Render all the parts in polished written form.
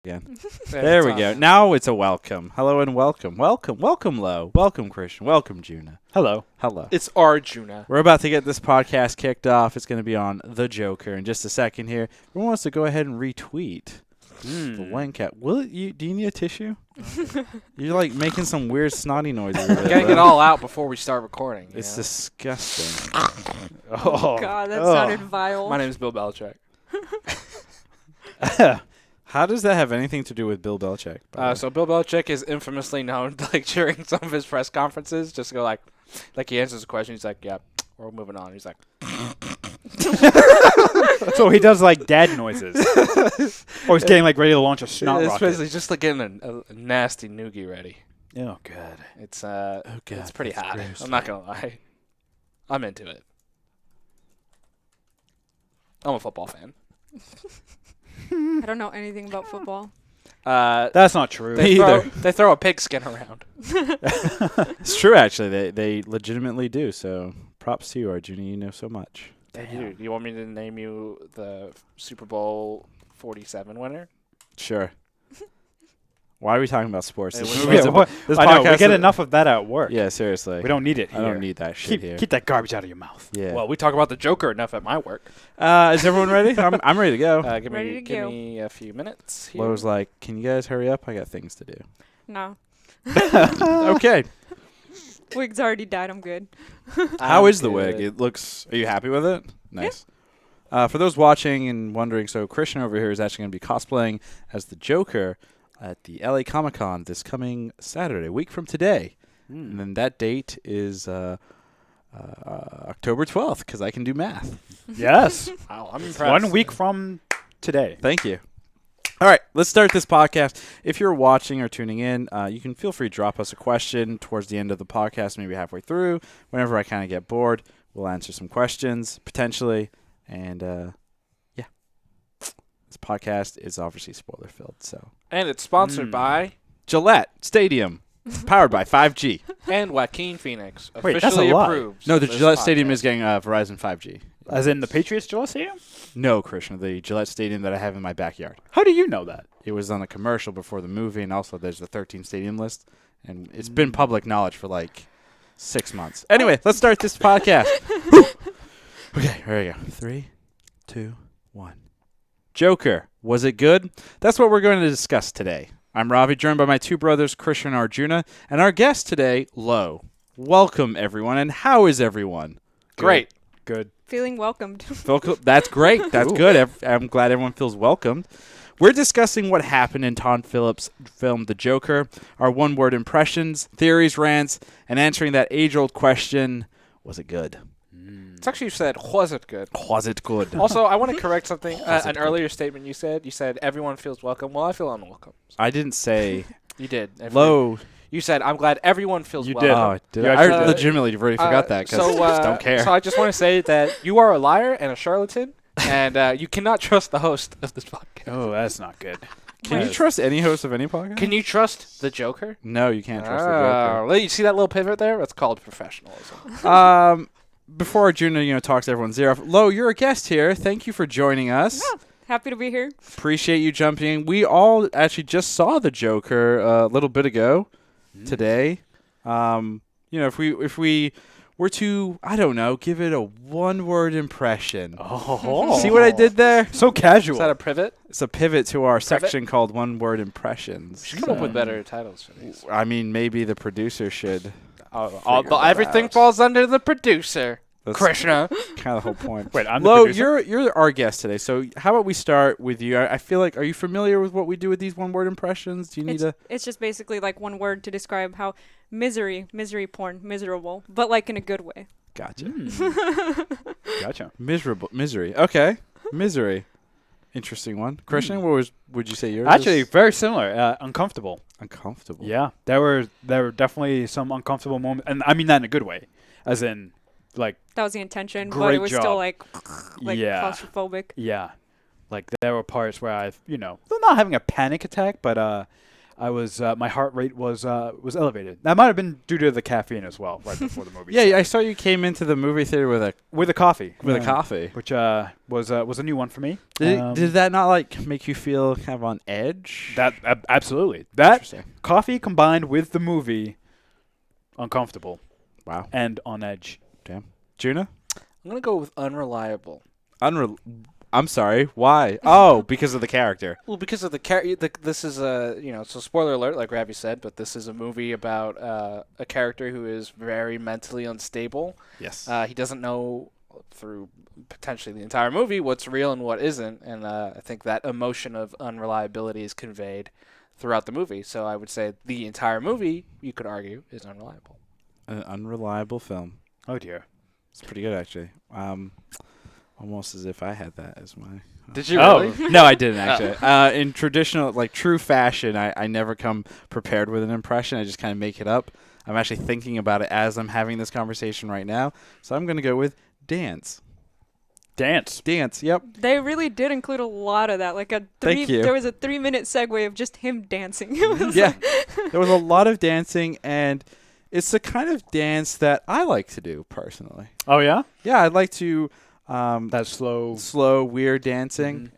again. There we go. Now it's a welcome. Hello and welcome. Welcome, Lo. Welcome, Christian. Welcome, Juna. Hello. It's Arjuna. We're about to get this podcast kicked off. It's going to be on the Joker in just a second here. Everyone wants to go ahead and retweet the link at. Do you need a tissue? You're like making some weird snotty noises. Getting it all out before we start recording. It's disgusting. Oh, God, that sounded vile. My name is Bill Belichick. How does that have anything to do with Bill Belichick? So Bill Belichick is infamously known, like during some of his press conferences, just to go like he answers a question, he's like, "Yeah, we're moving on." He's like, So he does like dad noises. Or he's getting like ready to launch a snot it's rocket. basically just like getting a nasty noogie ready. Oh, God. It's it's pretty hot. Gross. I'm not gonna lie, I'm into it. I'm a football fan. I don't know anything about football. That's not true. They throw a pigskin around. It's true, actually. They legitimately do. So props to you, Arjuna. You know so much. You want me to name you the Super Bowl 47 winner? Sure. Why are we talking about sports? Hey, This what- is- Yeah, this I know, we podcast get is- enough of that at work. Yeah, seriously. We don't need it here. I don't need that shit here. Keep that garbage out of your mouth. Yeah. Well, we talk about the Joker enough at my work. Is everyone ready? I'm ready to go. Give Ready to go. me a few minutes here. Lowe's like, can you guys hurry up? I got things to do. No. Okay. Wig's already died. I'm good. How is the wig? It looks. Are you happy with it? Nice. For those watching and wondering, so Christian over here is actually going to be cosplaying as the Joker at the LA Comic-Con this coming Saturday, a week from today. And then that date is October 12th, because I can do math. Yes. Wow, I'm impressed. 1 week from today. Thank you. All right, let's start this podcast. If you're watching or tuning in, you can feel free to drop us a question towards the end of the podcast, maybe halfway through. Whenever I kind of get bored, we'll answer some questions, potentially. And, this podcast is obviously spoiler-filled, so. And it's sponsored by Gillette Stadium, powered by 5G. and Joaquin Phoenix. Wait, that's a Officially lie. approved. No, the this Gillette Stadium podcast. is getting Verizon 5G. As in the Patriots Gillette Stadium? No, Krishna, the Gillette Stadium that I have in my backyard. How do you know that? It was on a commercial before the movie, and also there's the 13 stadium list, and it's been public knowledge for like 6 months. Anyway, let's start this podcast. Okay, here we go. 3, 2, 1. Joker, was it good? That's what we're going to discuss today. I'm Ravi, joined by my two brothers, Christian and Arjuna, and our guest today, Lo. Welcome, everyone, and how is everyone? Great. Good. Feeling welcomed. That's great. That's good. I'm glad everyone feels welcomed. We're discussing what happened in Todd Phillips' film The Joker, our one-word impressions, theories, rants, and answering that age-old question, was it good? It's actually said, was it good? Was it good? Also, I want to correct something. Was it An good? earlier statement you said. You said everyone feels welcome. Well, I feel unwelcome. I didn't say You did. Lo. You said, I'm glad everyone feels You welcome. Oh, did You I? actually I did. legitimately already forgot that because I just don't care. So I just want to say that you are a liar and a charlatan, and you cannot trust the host of this podcast. Oh, that's not good. Can you trust any host of any podcast? Can you trust the Joker? No, you can't trust Well, you see that little pivot there? That's called professionalism. the Joker. Before Arjuna, talks everyone's ear off. Lo, you're a guest here. Thank you for joining us. Yeah, happy to be here. Appreciate you jumping in. We all actually just saw the Joker a little bit ago today. If we were to, I don't know, give it a one-word impression. Oh. See what I did there? So casual. Is that a pivot? It's a pivot to our section called one-word impressions. Should come up with better titles for these. I mean, maybe the producer should. Everything out. falls under the producer. That's Krishna. kind of the whole point. Wait, I'm the Lo, producer? you're our guest today, so how about we start with you? I feel like, are you familiar with what we do with these one-word impressions? Do you need It's just basically like one word to describe how misery porn, miserable, but like in a good way. Gotcha. Gotcha. Misery. Okay. Misery. Interesting one. Christian, would you say yours? Actually, is? very similar. Uncomfortable. Uncomfortable. Yeah. There were definitely some uncomfortable moments. And I mean that in a good way. As in, like, That was the intention, but Great it was job. still like Yeah. claustrophobic. yeah. Like, there were parts where not having a panic attack, but I was my heart rate was elevated. That might have been due to the caffeine as well, right before the movie. Yeah, I saw you came into the movie theater with a coffee. coffee, which was a new one for me. Did that not like make you feel kind of on edge? That absolutely. That Interesting. coffee combined with the movie, uncomfortable. Wow. And on edge. Damn. Juna? I'm gonna go with unreliable. I'm sorry. Why? Oh, because of the character. Well, because of this is a so spoiler alert, like Ravi said, but this is a movie about a character who is very mentally unstable. Yes. He doesn't know through potentially the entire movie what's real and what isn't, and I think that emotion of unreliability is conveyed throughout the movie. So I would say the entire movie, you could argue, is unreliable. An unreliable film. Oh dear. It's pretty good actually. Almost as if I had that as my. Did you really? No, I didn't actually. In traditional, like true fashion, I never come prepared with an impression. I just kind of make it up. I'm actually thinking about it as I'm having this conversation right now. So I'm going to go with dance. Dance. Yep. They really did include a lot of that. Like Thank you. There was a 3-minute segue of just him dancing. It was Yeah. There was a lot of dancing, and it's the kind of dance that I like to do personally. Oh yeah. Yeah, I'd like to. That slow, weird dancing,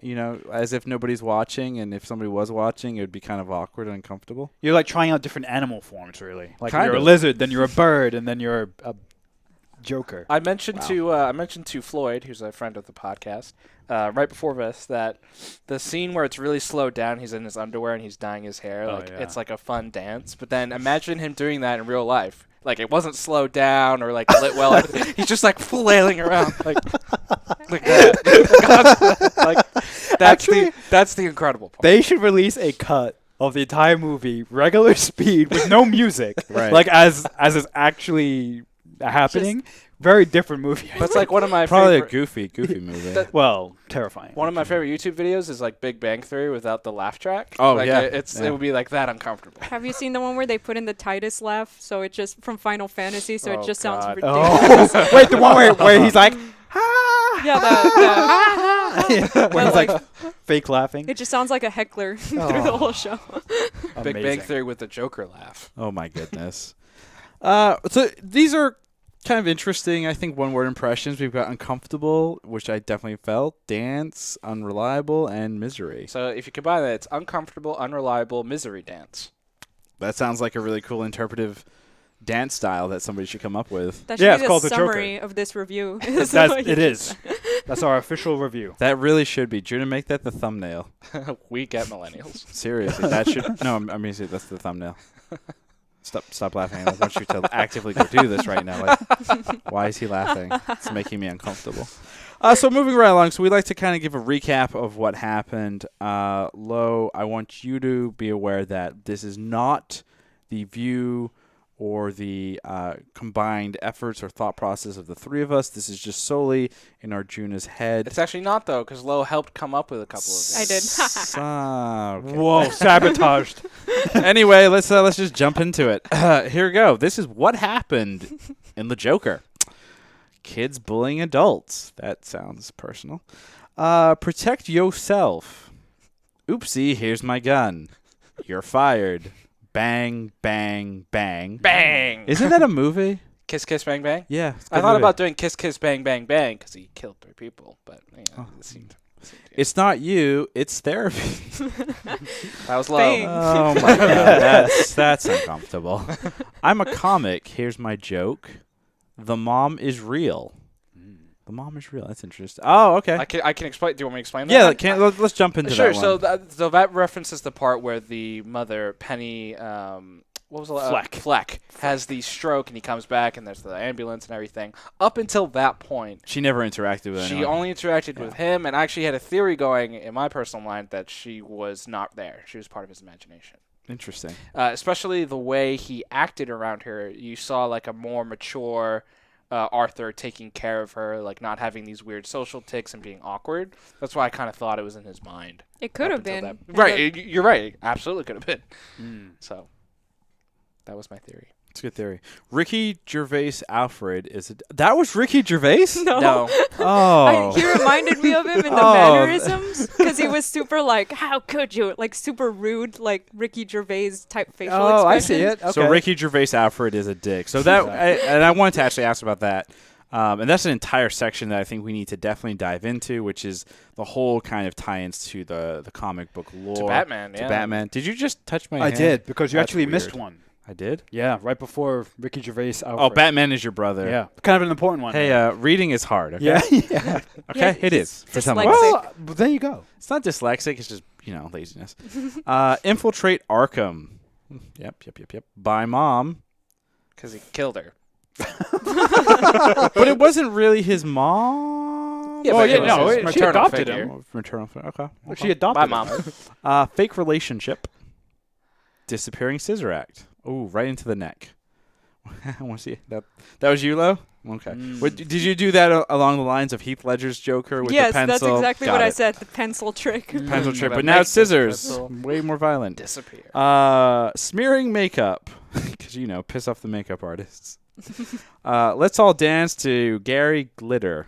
as if nobody's watching, and if somebody was watching, it would be kind of awkward and uncomfortable. You're like trying out different animal forms, really. Like Kind you're of. a lizard, then you're a bird, and then you're a Joker. I mentioned to Floyd, who's a friend of the podcast, right before this, that the scene where it's really slowed down, he's in his underwear and he's dyeing his hair. It's like a fun dance. But then imagine him doing that in real life. Like it wasn't slowed down or like lit well. He's just like flailing around like that. Like that's the incredible part. They should release a cut of the entire movie, regular speed with no music, Right. like as is actually happening. Very different movie. That's like one of my Probably favorite, a goofy movie. Well, terrifying. one of my favorite YouTube videos is like Big Bang Theory without the laugh track. Oh, like yeah. it would be like that uncomfortable. Have you seen the one where they put in the Titus laugh? So it just from Final Fantasy, so Oh, it just sounds God. ridiculous. Oh, wait, the one where he's like, Yeah, where he's like fake laughing. it just sounds like a heckler through the whole show. Big Bang Amazing. Theory with the Joker laugh. Oh my goodness. So these are kind of interesting, I think, one-word impressions. We've got uncomfortable, which I definitely felt, dance, unreliable, and misery. So if you combine that, it's uncomfortable, unreliable, misery dance. That sounds like a really cool interpretive dance style that somebody should come up with. That should Yeah, be it's called the the Joker. summary of this review. It is. That's our official review. That really should be. Juna, make that the thumbnail. We get millennials. Seriously, that should. No, I mean, that's the thumbnail. Stop laughing. I want you to actively go do this right now. Like, why is he laughing? It's making me uncomfortable. So moving right along, so we'd like to kind of give a recap of what happened. Lo, I want you to be aware that this is not the view or the combined efforts or thought process of the three of us. This is just solely in Arjuna's head. It's actually not, though, because Lo helped come up with a couple of these. I did. Okay. Whoa, sabotaged. Anyway, let's just jump into it. Here we go. This is what happened in The Joker. Kids bullying adults. That sounds personal. Protect yourself. Oopsie, here's my gun. You're fired. Bang, bang, bang. Bang! Isn't that a movie? Kiss, kiss, bang, bang? Yeah. it's a I good thought movie. about doing kiss, kiss, bang, bang, bang because he killed 3 people, but it seemed It's not you. It's therapy. that was Lo. Bang. Oh my god, that's uncomfortable. I'm a comic. Here's my joke. The mom is real. The mom is real. That's interesting. Oh, okay. I can explain. Do you want me to explain that? Yeah, let's jump into Sure. that one. So that references the part where the mother, Penny, what was the Fleck has the stroke and he comes back and there's the ambulance and everything. Up until that point, She never interacted with she anyone. only interacted with him, and I actually had a theory going in my personal mind that she was not there. She was part of his imagination. Interesting. Especially the way he acted around her. You saw like a more mature Arthur taking care of her, like not having these weird social tics and being awkward. That's why I kind of thought it was in his mind. It could up have until been. Right, you're right. It absolutely could have been. So that was my theory. It's a good theory. Ricky Gervais Alfred is that was Ricky Gervais? No. Oh. He reminded me of him in the mannerisms because he was super like, how could you? Like super rude, like Ricky Gervais type facial expression. I see it. Okay. So Ricky Gervais Alfred is a dick. So that I wanted to actually ask about that. And that's an entire section that I think we need to definitely dive into, which is the whole kind of tie-ins to the comic book lore. To Batman, yeah. To Batman. Did you just touch my I hand? did, because you That's actually weird. missed one. I did? Yeah, right before Ricky Gervais. Alfred. Oh, Batman is your brother. Yeah, kind of an important one. Hey, reading is hard, okay? Yeah. Yeah. Okay, Yeah, it is. For some of dyslexic. us. Well, there you go. It's not dyslexic, it's just, laziness. Infiltrate Arkham. Yep. By mom. Because he killed her. But it wasn't really his mom. Yeah, Oh, but yeah, it was no, his she maternal adopted figure. him. Maternal. Okay. She adopted My him. mom. Fake relationship. Disappearing scissor act. Ooh, right into the neck. I want to see that. That was you, Lo? Okay. Did you do that along the lines of Heath Ledger's Joker with Yes, the pencil? that's exactly Got what I it. said. The pencil trick. Pencil trick, That but now makes it's scissors. the pencil Way more violent. Disappear. Smearing makeup. Because, piss off the makeup artists. Let's all dance to Gary Glitter.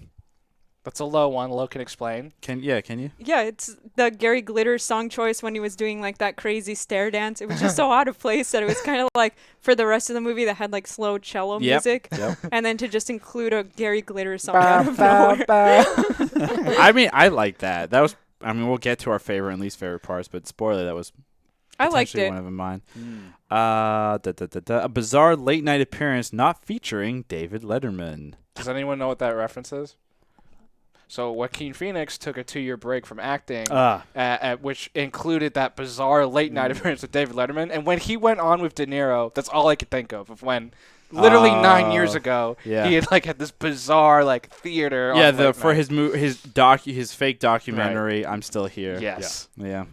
That's a low one. Low can explain. Can you? Yeah, it's the Gary Glitter song choice when he was doing like that crazy stare dance. It was just so out of place that it was kind of like for the rest of the movie that had like slow cello music, and then to just include a Gary Glitter song out of nowhere. I mean, I like that. That was. I mean, we'll get to our favorite and least favorite parts, but spoiler, that was. I liked Potentially it. one of mine. A bizarre late night appearance not featuring David Letterman. Does anyone know what that reference is? So Joaquin Phoenix took a 2-year break from acting, which included that bizarre late night appearance with David Letterman. And when he went on with De Niro, that's all I could think of when literally 9 years ago he had had this bizarre theater. Yeah, on for late night. his fake documentary, I'm Still Here. Yes. Yeah.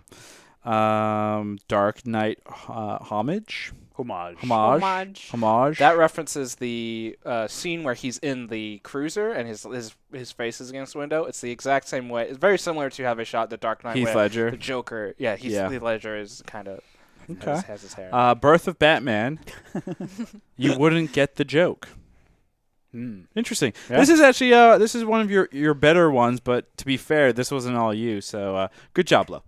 Dark Knight homage. That references the scene where he's in the cruiser and his face is against the window. It's the exact same way. It's very similar to how they shot the Dark Knight. Heath Ledger. The Joker. Yeah, Heath Ledger is kind of has his hair. Birth of Batman. You wouldn't get the joke. Interesting. Yeah. This is actually this is one of your better ones, but to be fair, this wasn't all you. So good job, Lo.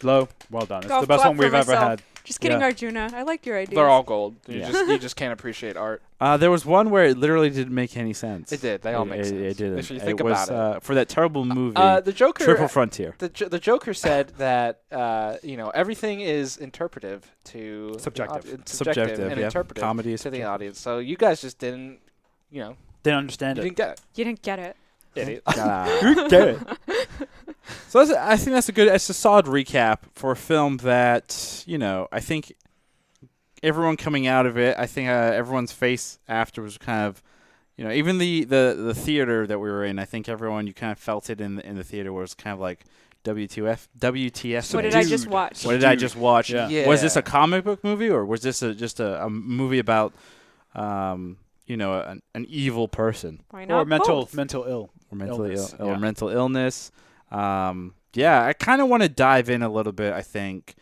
Lo, well done. It's Golf the best clap one for we've ever myself. had. Just kidding, Yeah. Arjuna. I like your ideas. They're all gold. Yeah. You just can't appreciate art. There was one where it literally didn't make any sense. It did. They all make sense. It didn't. If you think it was, about it. for that terrible movie, The Joker. Triple Frontier. The Joker said that everything is interpretive to Subjective. subjective and yeah. interpretive Comedy is to the subjective. audience. So you guys just didn't, Didn't understand you it. didn't get it, You didn't get it. idiot. Get it. So I think it's a solid recap for a film that I think everyone coming out of it, I think everyone's face after was kind of, even the theater that we were in, I think everyone, you kind of felt it in the theater was kind of like WTF. What did I just watch? What did I just watch? Yeah. Was this a comic book movie or was this just a movie about an evil person Why not? Or mental both? ill. or mentally Illness, ill or yeah. mental illness? I kind of want to dive in a little bit, I think,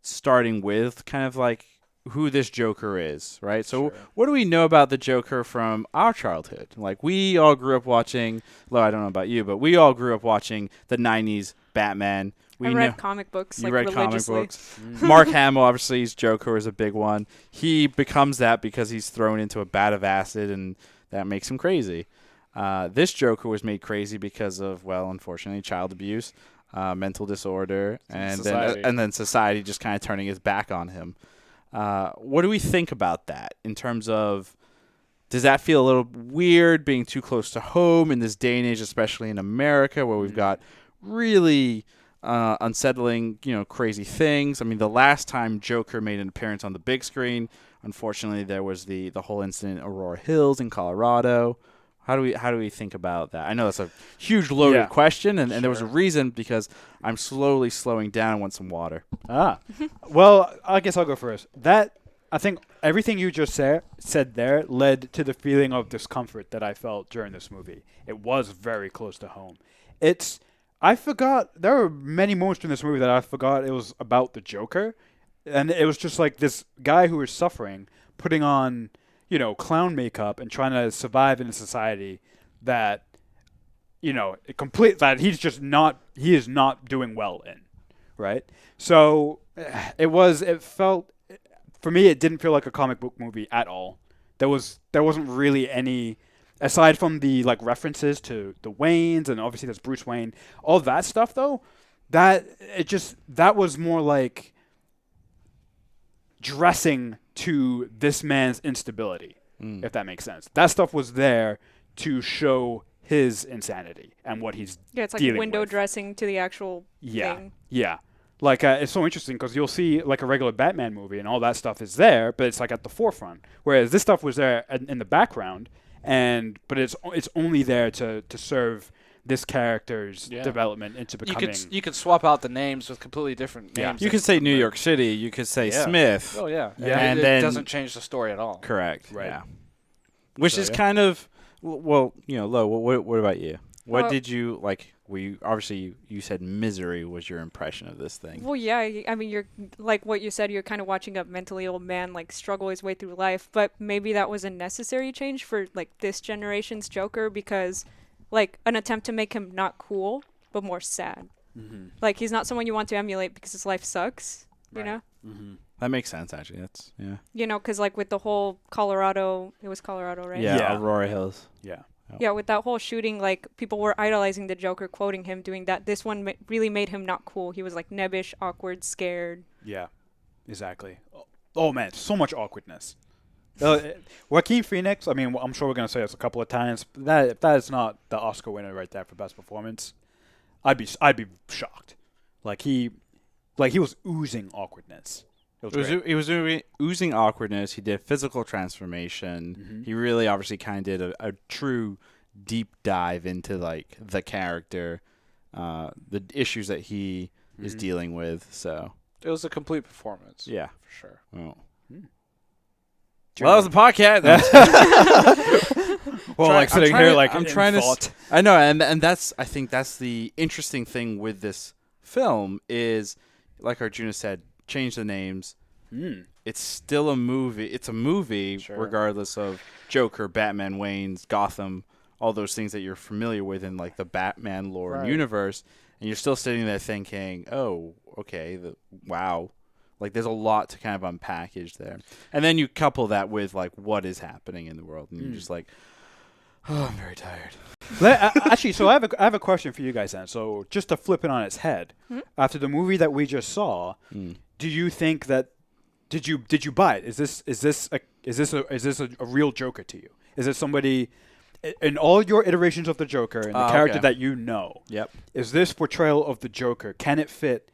starting with kind of like who this Joker is, right? So what do we know about the Joker from our childhood? Like, we all grew up watching, well, I don't know about you, but we all grew up watching the 90s Batman. I read comic books, You read comic religiously. books. Mark Hamill, obviously, his Joker is a big one. He becomes that because he's thrown into a vat of acid, and that makes him crazy. This Joker was made crazy because of, well, unfortunately, child abuse, mental disorder, and then society just kind of turning its back on him. What do we think about that in terms of, does that feel a little weird being too close to home in this day and age, especially in America where we've got really unsettling, crazy things? I mean, the last time Joker made an appearance on the big screen, unfortunately, there was the whole incident at Aurora Hills in Colorado. How do we think about that? I know that's a huge loaded question, and there was a reason, because I'm slowing down and want some water. Well, I guess I'll go first. I think everything you just said there led to the feeling of discomfort that I felt during this movie. It was very close to home. I forgot, there were many moments in this movie that I forgot it was about the Joker. And it was just like this guy who was suffering, putting on, clown makeup and trying to survive in a society that, that he is not doing well in, right? So it felt, for me, it didn't feel like a comic book movie at all. There wasn't really any, aside from the references to the Waynes, and obviously there's Bruce Wayne, all that stuff though, that was more like dressing to this man's instability, if that makes sense. That stuff was there to show his insanity and what he's it's like dealing window with. dressing to the actual thing. Yeah. It's so interesting because you'll see a regular Batman movie and all that stuff is there, but it's at the forefront. Whereas this stuff was there in the background, but it's only there to serve this character's development into becoming. You could swap out the names with completely different names. You could say New York City. You could say Smith. Oh yeah. Yeah. And then it doesn't change the story at all. Correct. Right. Yeah. Which is kind of Lo. What about you? What did you like? You said Misery was your impression of this thing. Well, yeah. I mean, you're like what you said. You're kind of watching a mentally ill man struggle his way through life. But maybe that was a necessary change for this generation's Joker, because an attempt to make him not cool but more sad. Mm-hmm. He's not someone you want to emulate because his life sucks. You know. Mm-hmm. That makes sense, actually. That's because with the whole Colorado, it was Colorado, right? Yeah, Aurora Hills. Yeah. Yeah, with that whole shooting, people were idolizing the Joker, quoting him, doing that. This one really made him not cool. He was nebbish, awkward, scared. Yeah, exactly. Oh man, so much awkwardness. Joaquin Phoenix. I mean, I'm sure we're gonna say this a couple of times. But if that is not the Oscar winner right there for best performance, I'd be shocked. He was oozing awkwardness. He was oozing awkwardness. He did physical transformation. Mm-hmm. He really obviously kind of did a true deep dive into the character, the issues that he is dealing with. So it was a complete performance. Yeah, for sure. Well, that was the podcast. Well, sitting here, I'm trying to. I know, and I think that's the interesting thing with this film is, like Arjuna said, change the names. It's still a movie. It's a movie, regardless of Joker, Batman, Wayne's, Gotham, all those things that you're familiar with in the Batman lore and universe, and you're still sitting there thinking, "Oh, okay, wow." There's a lot to kind of unpackage there. And then you couple that with, what is happening in the world. And you're just oh, I'm very tired. Actually, so I have a question for you guys then. So just to flip it on its head, after the movie that we just saw, do you think that, did you buy it? Is this a real Joker to you? Is it somebody, in all your iterations of the Joker and the character that you know, is this portrayal of the Joker, can it fit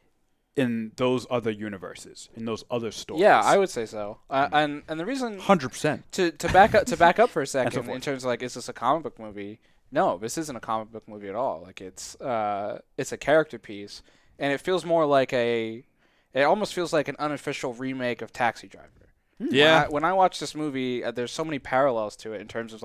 in those other universes, in those other stories? Yeah, I would say so. And the reason 100% to back up for a second in terms of is this a comic book movie? No, this isn't a comic book movie at all. It's a character piece, and it feels more it almost feels like an unofficial remake of Taxi Driver. Yeah. When I watch this movie, there's so many parallels to it in terms of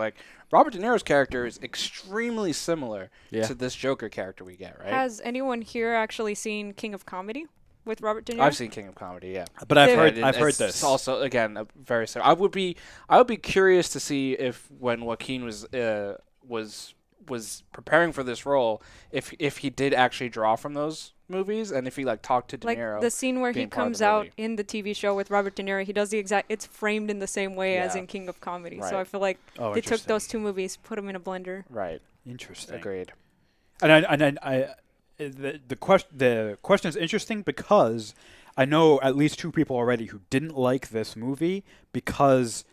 Robert De Niro's character is extremely similar to this Joker character we get, right? Has anyone here actually seen King of Comedy with Robert De Niro? I've seen King of Comedy, yeah. But I've heard this. It's also, again, a very similar. I would be curious to see if when Joaquin was preparing for this role, if he did actually draw from those movies, and if he talked to De Niro. The scene where he comes out in the TV show with Robert De Niro, he does it's framed in the same way as in King of Comedy. Right. So I feel they took those two movies, put them in a blender. Right. Interesting. Agreed. And the question is interesting because I know at least two people already who didn't like this movie because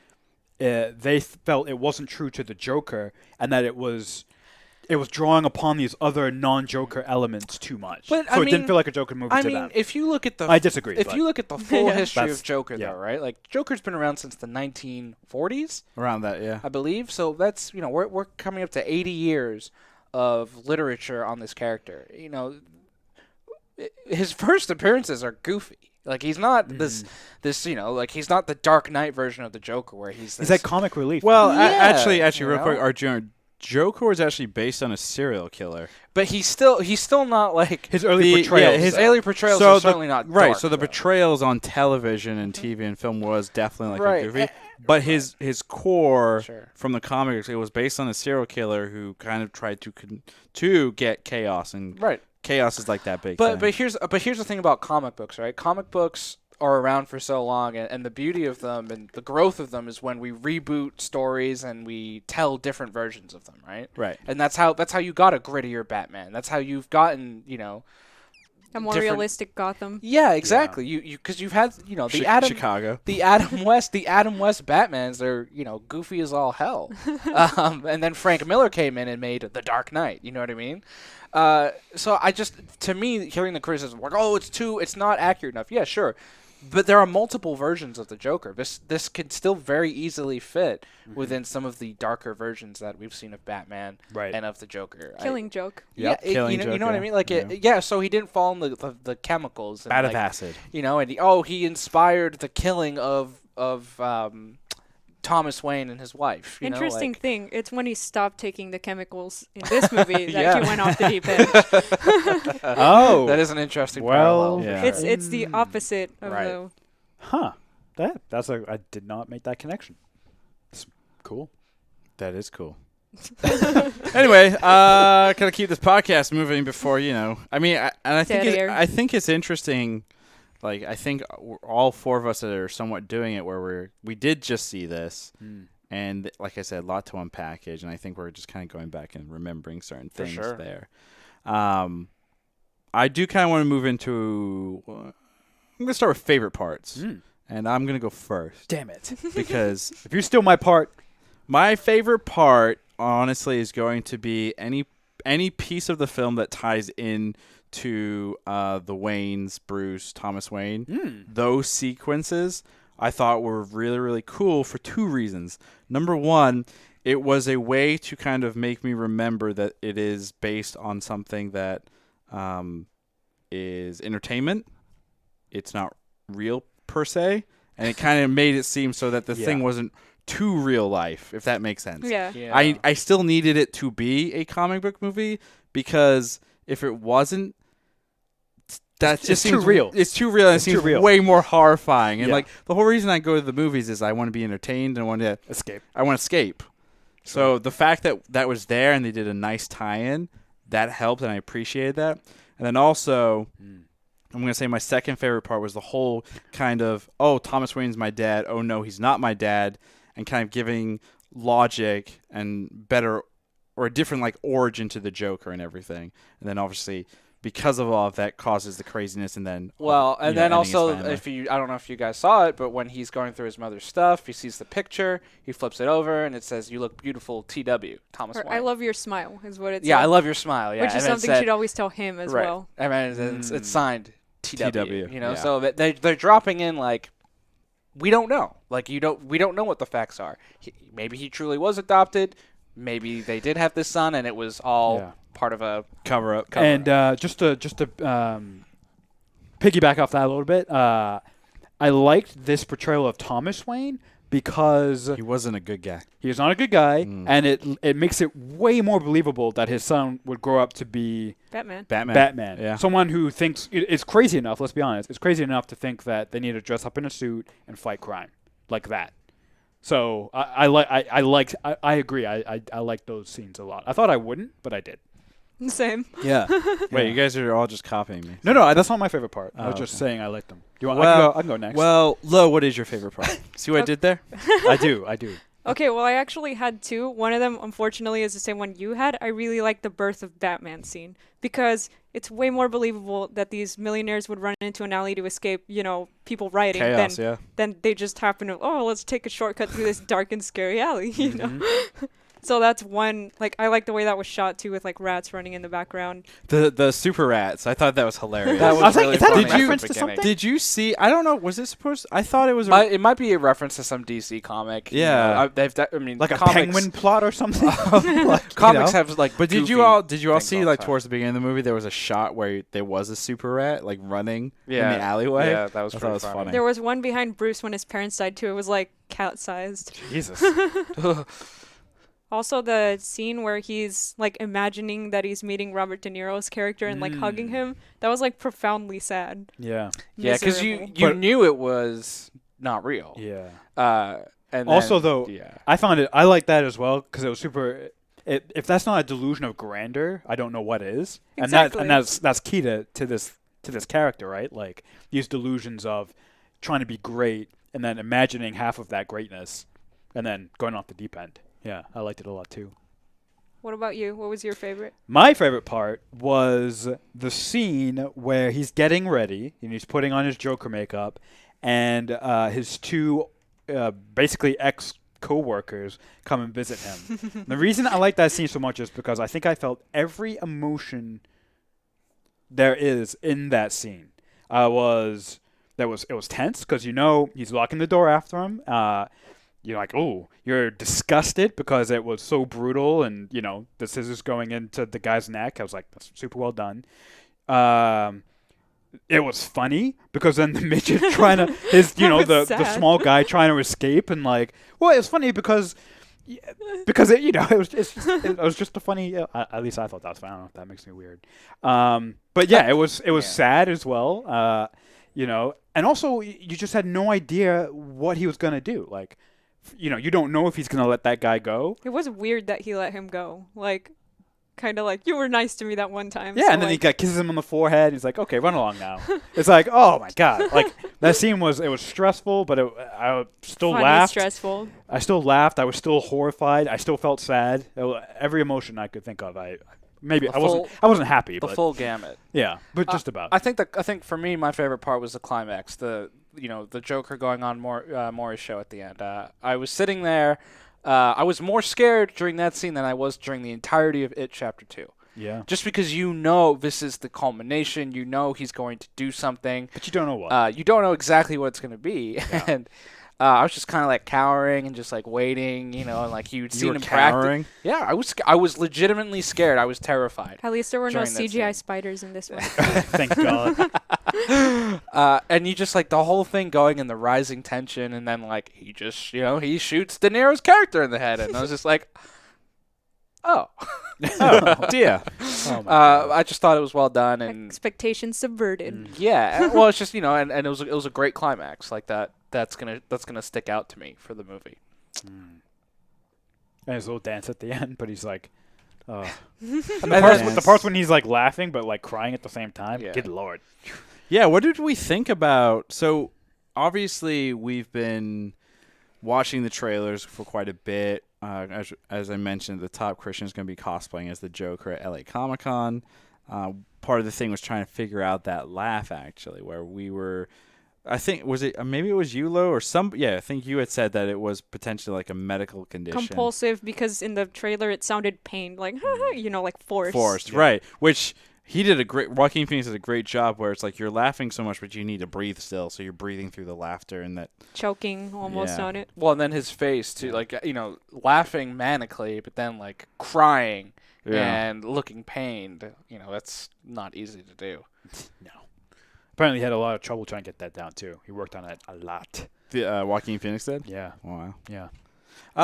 they felt it wasn't true to the Joker and that it was drawing upon these other non-Joker elements too much. But, it didn't feel like a Joker movie to them. If you look at the... I disagree. If you look at the full history of Joker, though, right? Joker's been around since the 1940s? Around that, yeah. I believe. So that's, we're coming up to 80 years of literature on this character. His first appearances are goofy. He's not this he's not the Dark Knight version of the Joker where he's like comic relief. Well, actually, real quick, Arjuna, Joker was actually based on a serial killer. But he's still not like his early portrayals. Yeah, his early portrayals are certainly not right. dark, So the portrayals on television and TV and film was definitely like a goofy. But his core from the comics, it was based on a serial killer who kind of tried to get chaos, and chaos is like that big thing. But here's the thing about comic books, right? Comic books are around for so long, and the beauty of them and the growth of them is when we reboot stories and we tell different versions of them, right? Right. And that's how you got a grittier Batman. That's how you've gotten, a more realistic Gotham. Yeah, exactly. Yeah. Because you've had, the Chicago, the Adam West Batmans. They're goofy as all hell. And then Frank Miller came in and made The Dark Knight. You know what I mean? So to me, hearing the criticism like, oh, it's not accurate enough. Yeah, sure. But there are multiple versions of the Joker. This could still very easily fit within some of the darker versions that we've seen of Batman and of the Joker. Killing Joke. Yeah, Killing Joke, you know what I mean? Like so he didn't fall in the chemicals. And bad of acid. And he inspired the killing of Thomas Wayne and his wife. Interesting thing. It's when he stopped taking the chemicals in this movie that he went off the deep end. Oh, that is an interesting parallel. Yeah. It's the opposite of the. Huh. I did not make that connection. It's cool. That is cool. Anyway, gotta keep this podcast moving before I think it's interesting. Like, I think all four of us that are somewhat doing it where we did just see this, and like I said, a lot to unpackage, and I think we're just kind of going back and remembering certain things there. I do kind of want to move into I'm going to start with favorite parts, and I'm going to go first. Damn it. Because if you steal my part. My favorite part, honestly, is going to be any piece of the film that ties in to the Waynes, Bruce, Thomas Wayne. Those sequences I thought were really, really cool for two reasons. Number one, it was a way to kind of make me remember that it is based on something that is entertainment. It's not real per se, and it kind of made it seem so that the thing wasn't too real life, if that makes sense. Yeah. I still needed it to be a comic book movie, because if it wasn't, that just seems too real. It's too real, and it seems way more horrifying. And like the whole reason I go to the movies is I want to be entertained and I want to escape. So the fact that that was there and they did a nice tie-in, that helped, and I appreciated that. And then also, I'm going to say my second favorite part was the whole kind of, oh, Thomas Wayne's my dad. Oh no, he's not my dad, and kind of giving logic and better or a different like origin to the Joker and everything. And then obviously, because of all of that, causes the craziness, and then then also I don't know if you guys saw it, but when he's going through his mother's stuff, he sees the picture, he flips it over, and it says, "You look beautiful, T.W. Thomas Wayne." I love your smile is what it says. Yeah, I love your smile. Yeah, which is something she'd always tell him as well. I mean, it's signed T.W. TW, so they're dropping in like, we don't know. Like we don't know what the facts are. Maybe he truly was adopted. Maybe they did have this son, and it was all part of a cover-up. And just to piggyback off that a little bit, I liked this portrayal of Thomas Wayne because he wasn't a good guy. He was not a good guy, and it makes it way more believable that his son would grow up to be Batman. Yeah. Someone who thinks it's crazy enough. Let's be honest. It's crazy enough to think that they need to dress up in a suit and fight crime like that. So I agree. I like those scenes a lot. I thought I wouldn't, but I did. Same. Yeah. Wait, you guys are all just copying me. No, that's not my favorite part. I was just saying I like them. Do you want? I can go next. Well, Lo, what is your favorite part? See what I did there? I do. Okay, well, I actually had two. One of them, unfortunately, is the same one you had. I really like the birth of Batman scene because it's way more believable that these millionaires would run into an alley to escape, people rioting than they just happen to, let's take a shortcut through this dark and scary alley, you know? So that's one, I like the way that was shot, too, with, rats running in the background. The super rats. I thought that was hilarious. That was really is that a funny. reference to something? Did you see? I don't know. Was it supposed I thought it was it might be a reference to some DC comic. Yeah. Like a penguin plot or something? Comics have, But did you all see, towards the beginning of the movie, there was a shot where there was a super rat, running in the alleyway? Yeah, that was pretty funny. There was one behind Bruce when his parents died, too. It was, cat-sized. Jesus. Also, the scene where he's like imagining that he's meeting Robert De Niro's character and like hugging him, that was like profoundly sad. Yeah. Yeah, because you But- knew it was not real. Yeah. And Also, then, though, yeah. I like that as well because it was super. If that's not a delusion of grandeur, I don't know what is. Exactly. And that's key to this character, right? Like these delusions of trying to be great and then imagining half of that greatness, and then going off the deep end. Yeah, I liked it a lot too. What about you? What was your favorite? My favorite part was the scene where he's getting ready and he's putting on his Joker makeup, and his two basically ex-co-workers come and visit him. The reason I like that scene so much is because I think I felt every emotion there is in that scene. It was tense because he's locking the door after him. You're like, oh, you're disgusted because it was so brutal, and the scissors going into the guy's neck. I was like, that's super well done. It was funny because then the midget trying to the small guy trying to escape, and like, well, it was funny because it was just a funny. At least I thought that was fun. I don't know if that makes me weird. But yeah, it was sad as well. And also you just had no idea what he was gonna do. Like, you don't know if he's gonna let that guy go. It was weird that he let him go. Like, kind of like, you were nice to me that one time. Yeah, so and then like, he kisses him on the forehead. He's like, okay, run along now. It's like, oh my god, like that scene was stressful, but I still funny, laughed. stressful. I still laughed. I was still horrified. I still felt sad. Every emotion I could think of. I wasn't happy. The but full gamut. Yeah, but just about. I think for me, my favorite part was the climax. The Joker going on Maury's show at the end. I was sitting there. I was more scared during that scene than I was during the entirety of It Chapter 2. Yeah. Just because this is the culmination, he's going to do something. But you don't know what. You don't know exactly what it's going to be. Yeah. And I was just kind of like cowering and just like waiting, and like you'd seen him cowering? practice. Yeah, I was legitimately scared. I was terrified. At least there were no during that CGI scene. spiders in this one. Thank God. And you just like the whole thing going in the rising tension, and then like he just he shoots De Niro's character in the head, and I was just like, oh dear. Oh my God. I just thought it was well done, and Expectations subverted. yeah, well, it's just and it was a great climax like that. That's gonna stick out to me for the movie. And his little dance at the end, but he's like, oh. And The parts when he's like laughing but like crying at the same time. Yeah. Good Lord. Yeah, what did we think about? So obviously we've been watching the trailers for quite a bit. As I mentioned, the top Christian is going to be cosplaying as the Joker at LA Comic-Con. Part of the thing was trying to figure out that laugh, actually, where we were. I think maybe it was you, Lo, or some. Yeah, I think you had said that it was potentially like a medical condition. Compulsive, because in the trailer it sounded pained, like like forced. Forced, Yeah. right? Which he did Joaquin Phoenix did a great job, where it's like you're laughing so much, but you need to breathe still, so you're breathing through the laughter, and that Choking almost Yeah. on it. Well, and then his face too, like laughing manically, but then like crying and looking pained. That's not easy to do. No. Apparently he had a lot of trouble trying to get that down too. He worked on it a lot. the Joaquin Phoenix did. Yeah. Wow. Yeah.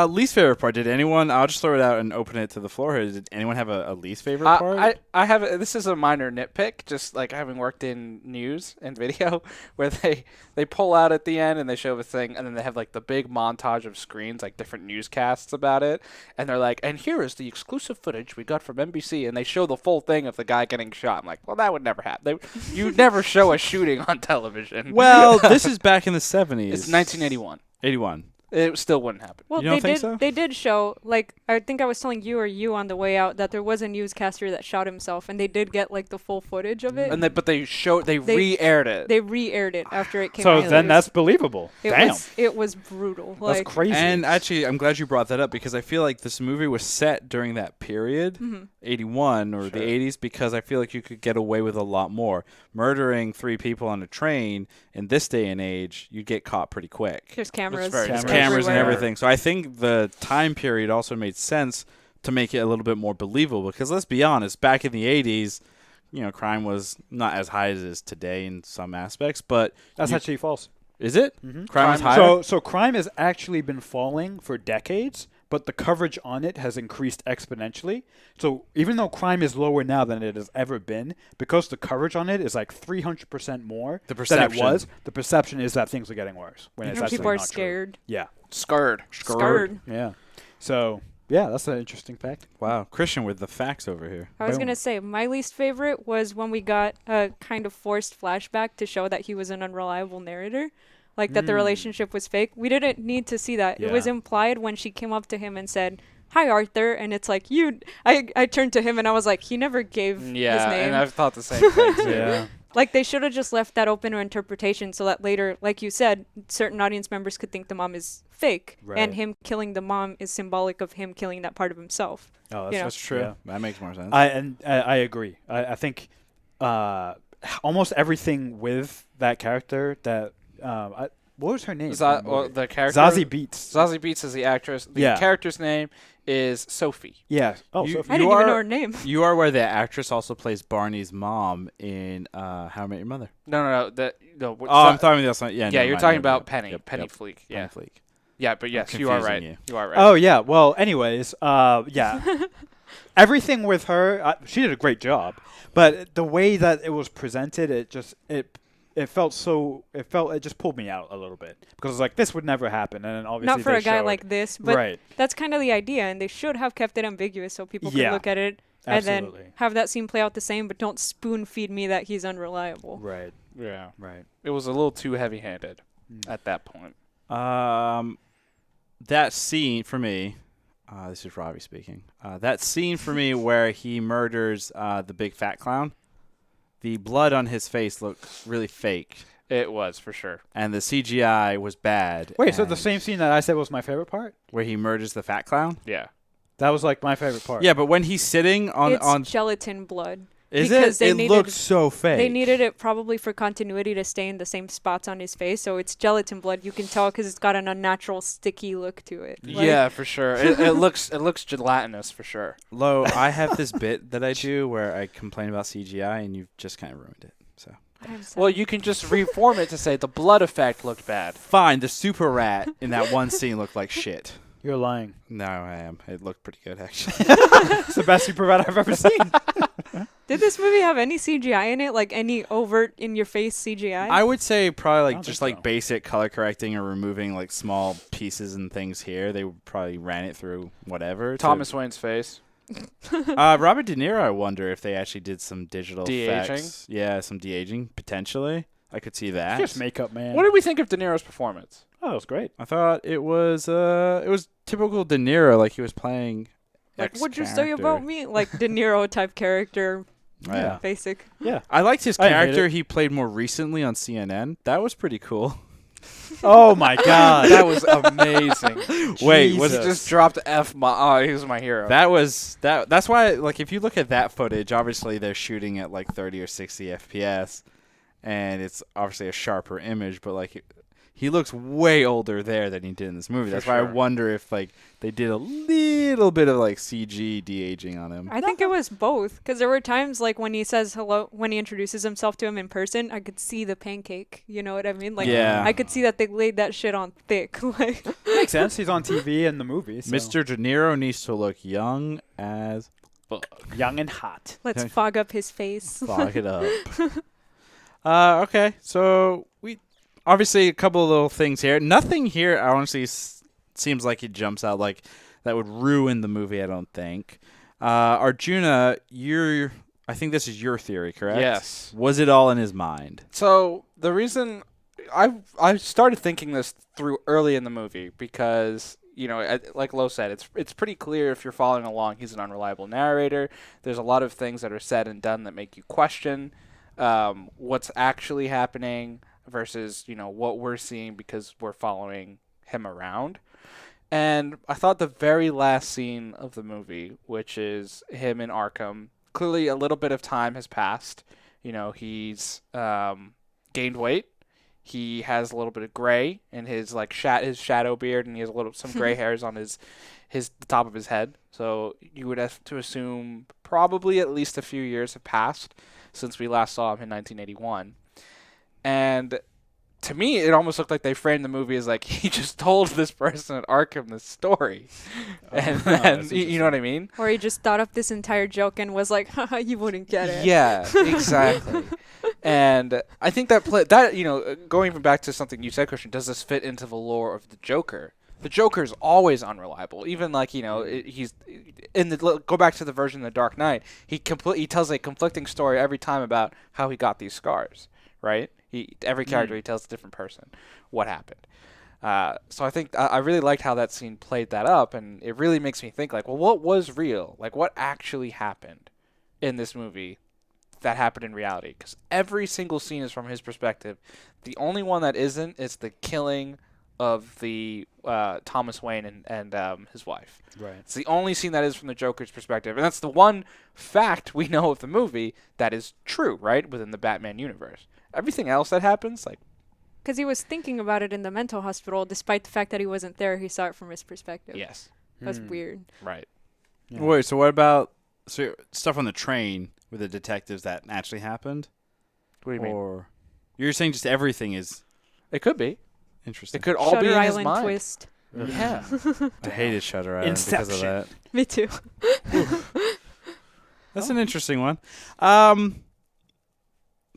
Least favorite part. Did anyone? I'll just throw it out and open it to the floor here. Did anyone have a least favorite part? I have this is a minor nitpick, just like having worked in news and video, where they pull out at the end and they show the thing, and then they have like the big montage of screens, like different newscasts about it, and they're like, and here is the exclusive footage we got from NBC, and they show the full thing of the guy getting shot. I'm like, well, that would never happen. You'd never show a shooting on television. Well, this is back in the 70s. It's 1981. 81. It still wouldn't happen. Well, You don't think so? They did show, like, I think I was telling you on the way out that there was a newscaster that shot himself, and they did get like the full footage of it. And but they re-aired it. They re-aired it after it came So out. then that's believable. Damn. It was brutal. That's Like, crazy. And actually, I'm glad you brought that up, because I feel like this movie was set during that period, 81 or the 80s, because I feel like you could get away with a lot more. Murdering 3 people on a train in this day and age, you'd get caught pretty quick. there's cameras. very There's Cameras cameras and everywhere. everything. So I think the time period also made sense to make it a little bit more believable, because let's be honest, back in the 80s, crime was not as high as it is today in some aspects, but That's actually false. is it? Mm-hmm. Crime is higher? So crime has actually been falling for decades, but the coverage on it has increased exponentially. So even though crime is lower now than it has ever been, because the coverage on it is like 300% more than it was, the perception is that things are getting worse. When it's actually people are not scared. True. Yeah. Scared. Yeah. So, yeah, that's an interesting fact. Wow. Christian with the facts over here. I was going to say, my least favorite was when we got a kind of forced flashback to show that he was an unreliable narrator. Like, that the relationship was fake. We didn't need to see that. Yeah. It was implied when she came up to him and said, "Hi, Arthur." And it's like, I turned to him and I was like, he never gave his name. Yeah, and I've thought the same thing, too. Yeah. Like, they should have just left that open to interpretation so that later, like you said, certain audience members could think the mom is fake. Right. And him killing the mom is symbolic of him killing that part of himself. Oh, that's true. Yeah. That makes more sense. I agree. I think almost everything with that character that... what was her name? The character? Zazie Beetz. Zazie Beetz is the actress. The character's name is Sophie. Yeah. Oh, Sophie. I didn't even know her name. You are where the actress also plays Barney's mom in How I Met Your Mother. No. I'm talking about that. Yeah, you're talking about Penny. Yep, Penny Fleek. Yeah. Penny Fleek. Yeah, but yes, you are right. You are right. Oh, yeah. Well, anyways, yeah. Everything with her, she did a great job. But the way that it was presented, it just pulled me out a little bit because it's like this would never happen, and then obviously not for a guy like this, but right. That's kind of the idea, and they should have kept it ambiguous so people could look at it and then have that scene play out the same, but don't spoon feed me that he's unreliable. Right. Yeah. Right. It was a little too heavy-handed at that point. That scene for me. This is Robbie speaking. That scene for me where he murders the big fat clown. The blood on his face looked really fake. It was, for sure. And the CGI was bad. Wait, so the same scene that I said was my favorite part? Where he murders the fat clown? Yeah. That was like my favorite part. Yeah, but when he's sitting on... It's gelatin blood. Is it? It looked so fake. They needed it probably for continuity to stay in the same spots on his face, so it's gelatin blood. You can tell because it's got an unnatural, sticky look to it. Yeah, for sure. It looks gelatinous for sure. Lo, I have this bit that I do where I complain about CGI, and you've just kind of ruined it. So. Well, you can just reform it to say the blood effect looked bad. Fine, the super rat in that one scene looked like shit. You're lying. No, I am. It looked pretty good, actually. It's the best super rat I've ever seen. Did this movie have any CGI in it? Like any overt in-your-face CGI? I would say probably like just like basic color correcting or removing like small pieces and things here. They probably ran it through whatever. Thomas Wayne's face. Robert De Niro, I wonder if they actually did some digital de-aging? effects. Yeah, some de-aging, potentially. I could see that. It's just makeup, man. What did we think of De Niro's performance? Oh, it was great. I thought it was typical De Niro, like he was playing like, what'd you say about me? Like De Niro type character. Yeah. Basic. Yeah. I liked his character he played more recently on CNN. That was pretty cool. Oh my God, that was amazing. Wait, was it just dropped F? He was my hero. That's why, like, if you look at that footage, obviously they're shooting at like 30 or 60 FPS, and it's obviously a sharper image. But like, he looks way older there than he did in this movie. That's why I wonder if like they did a little bit of like CG de-aging on him. I think it was both, because there were times like when he says hello, when he introduces himself to him in person, I could see the pancake. You know what I mean? Like, I could see that they laid that shit on thick. Like, makes sense. He's on TV in the movie. So. Mr. De Niro needs to look young as young and hot. Let's fog up his face. Fog it up. Okay, so we. Obviously, a couple of little things here. Nothing here, honestly, seems like it jumps out like that would ruin the movie, I don't think. Arjuna, I think this is your theory, correct? Yes. Was it all in his mind? So the reason I started thinking this through early in the movie because, you know, like Lo said, it's pretty clear if you're following along, he's an unreliable narrator. There's a lot of things that are said and done that make you question what's actually happening versus, you know, what we're seeing because we're following him around. And I thought the very last scene of the movie, which is him in Arkham, clearly a little bit of time has passed. You know, he's gained weight. He has a little bit of gray in his like his shadow beard, and he has some gray hairs on the top of his head. So you would have to assume probably at least a few years have passed since we last saw him in 1981. And to me, it almost looked like they framed the movie as like he just told this person at Arkham this story, and then you know what I mean? Or he just thought up this entire joke and was like, haha, you wouldn't get it. Yeah, exactly. And I think that going even back to something you said, Christian, does this fit into the lore of the Joker? The Joker's always unreliable. Even like he's in the go back to the version of the Dark Knight. He tells a conflicting story every time about how he got these scars. Right? Every character he tells a different person what happened. So I think I really liked how that scene played that up, and it really makes me think like, well, what was real? Like, what actually happened in this movie that happened in reality? Because every single scene is from his perspective. The only one that isn't is the killing of the Thomas Wayne and his wife. Right. It's the only scene that is from the Joker's perspective, and that's the one fact we know of the movie that is true, right, within the Batman universe. Everything else that happens, like... Because he was thinking about it in the mental hospital, despite the fact that he wasn't there, he saw it from his perspective. Yes. That's weird. Right. Yeah. Wait, so what about stuff on the train with the detectives that actually happened? What do you mean? Or you're saying just everything is... It could be. Interesting. It could all Shutter be in his Island mind. twist. Yeah. I hated Shutter Island because of that. Me too. That's an interesting one.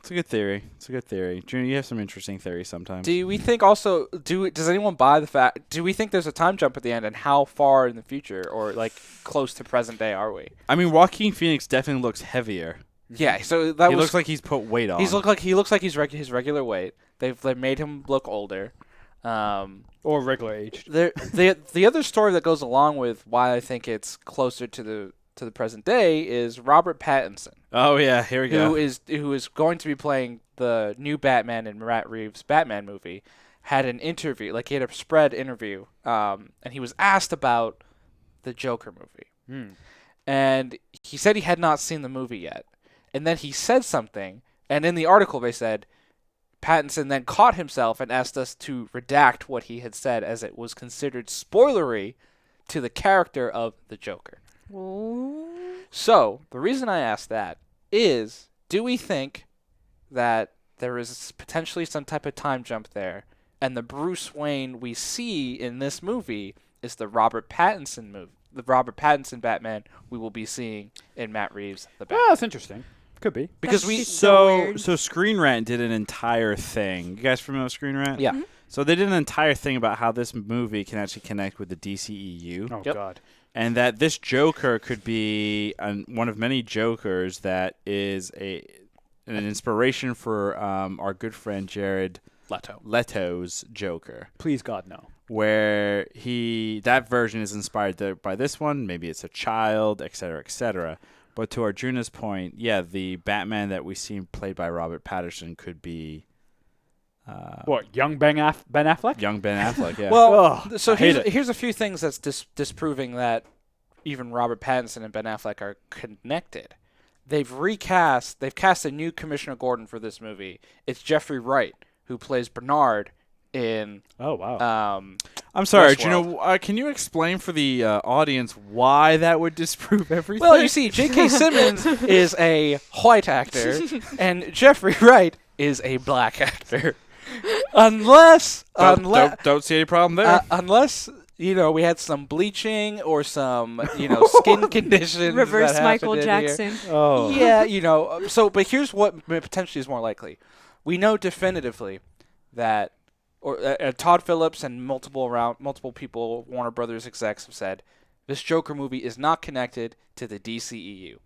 It's a good theory. Junior, you have some interesting theories sometimes. Do we think also does anyone buy the fact? Do we think there's a time jump at the end, and how far in the future or like close to present day are we? I mean, Joaquin Phoenix definitely looks heavier. Yeah, so He looks like he's put weight on. He looks like he's his regular weight. They've made him look older. Or regular aged. The other story that goes along with why I think it's closer to the present day is Robert Pattinson. Oh yeah, here we go. Who is going to be playing the new Batman in Matt Reeves' Batman movie? Had an interview, like he had a spread interview, and he was asked about the Joker movie, and he said he had not seen the movie yet, and then he said something, and in the article they said Pattinson then caught himself and asked us to redact what he had said as it was considered spoilery to the character of the Joker. Ooh. So, the reason I asked that is, do we think that there is potentially some type of time jump there, and the Bruce Wayne we see in this movie is the Robert Pattinson Batman we will be seeing in Matt Reeves' The Batman? Well, that's interesting. Could be. Because so Screen Rant did an entire thing. You guys familiar with Screen Rant? Yeah. Mm-hmm. So they did an entire thing about how this movie can actually connect with the DCEU. Oh, Yep. God. And that this Joker could be one of many Jokers that is an inspiration for our good friend Jared Leto's Joker. Please, God, no. Where that version is inspired by this one. Maybe it's a child, et cetera, et cetera. But to Arjuna's point, yeah, the Batman that we see played by Robert Pattinson could be... what, young Ben Affleck? Young Ben Affleck, yeah. Well, Ugh, so I hate here's a few things that's disproving that even Robert Pattinson and Ben Affleck are connected. They've cast a new Commissioner Gordon for this movie. It's Jeffrey Wright, who plays Bernard in... Oh, wow. I'm sorry, Westworld. Arjuna, can you explain for the audience why that would disprove everything? Well, you see, J.K. Simmons is a white actor, and Jeffrey Wright is a black actor. Unless don't see any problem there. unless we had some bleaching or some skin conditions. Reverse that Michael happened in here. Jackson. Oh. Yeah, So, but here's what potentially is more likely. We know definitively that, Todd Phillips and multiple people, Warner Brothers execs, have said this Joker movie is not connected to the DCEU.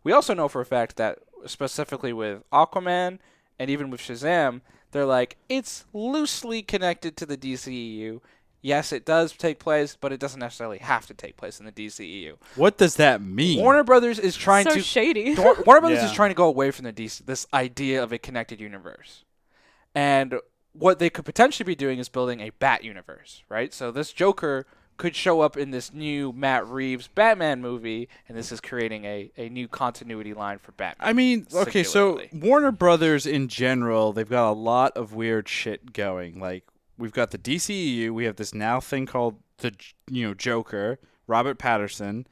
We also know for a fact that specifically with Aquaman and even with Shazam, they're like, it's loosely connected to the DCEU. Yes, it does take place, but it doesn't necessarily have to take place in the DCEU. What does that mean? Warner Brothers is trying So to shady. Warner Brothers Yeah. is trying to go away from this idea of a connected universe. And what they could potentially be doing is building a Bat universe, right? So this Joker could show up in this new Matt Reeves Batman movie, and this is creating a new continuity line for Batman. I mean, okay, so singularly. Warner Brothers in general, they've got a lot of weird shit going. Like, we've got the DCEU, we have this now thing called the Joker, Robert Pattinson,